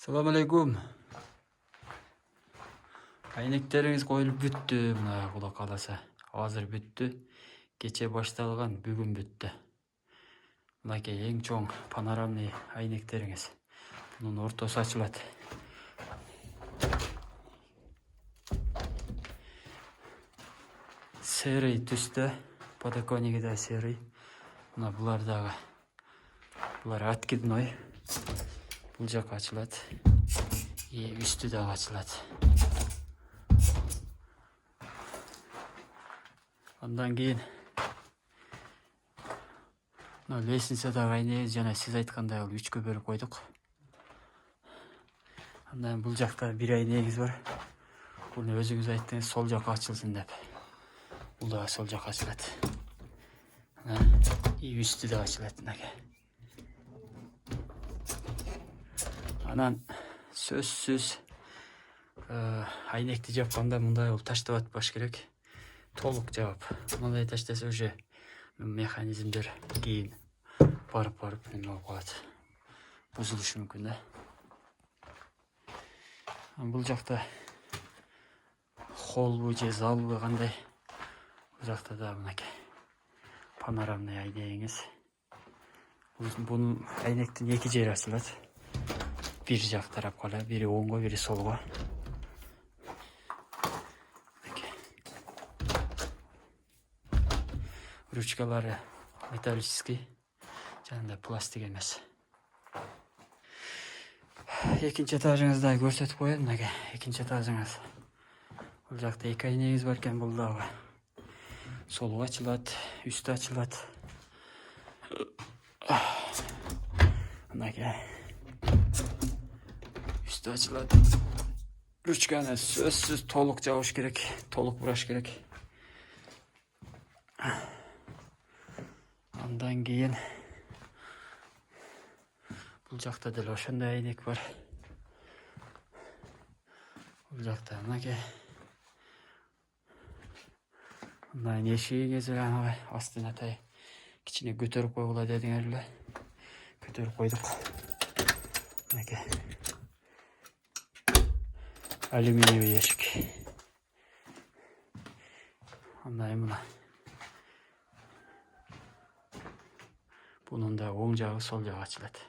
Assalamu alaikum. Айнектериңиz коюлуп бүттү, мына Кудай кааласа. Азыр бүттү. Кече башталган, бүгүн бүттү. Мынакей эң чоң панорамный айнектериңиз. Бунун ортосу ачылат. Серый түстө, подоконниги да серый. Мына булар дагы. Булар откидной. Бул жака ачылат. И үстү дагы ачылат. Андан кийин лестницадагы айнеги жана сиз айткандай ал 3кө бөлүп койдук. Андан бул жакта бир айнегиз бар. Буну өзүңүз айттыңыз сол жака ачылсын деп. Бул дагы сол жака ачылат. И үстү да ачылат мынакей. Анан сөзсүз айнекти жапканда мындай болуп таштап атпаш керек. Толук жаап. Мындай таштаса уже механизмдер кийин барып неме болуп калат. Бузулушу мүмкүн да. Бул жакта холлбу же залбы кандай? Бул жакта да мынакей панорамный айнегиңиз. Бунун айнектин эки жери ачылат. Бир жак тарапка эле, бири оңго, бири солго. Ручкалары металлический, жанында пластик эмес. Экинчи этажыңызды көрсөтүп коеюн, мынакей экинчи этажыңыз. Бул жакта эки айнегиз бар экен, бул дагы солго ачылат, үстү ачылат. Мынакей үстү ачылат. Ручканы сөзсүз толук жабыш керек, толук бураш керек. Андан кийин бул жакта деле ошондой айнек бар. Бул жакта мынакей. Мындан эшигиңиз анагы астына тай кичине көтөрүп койгула дедиңер эле. Көтөрүп койдук. Мынакей. Алюминиевый эшик. Андан мына. Bunun da оң жагы, сол жагы ачылат.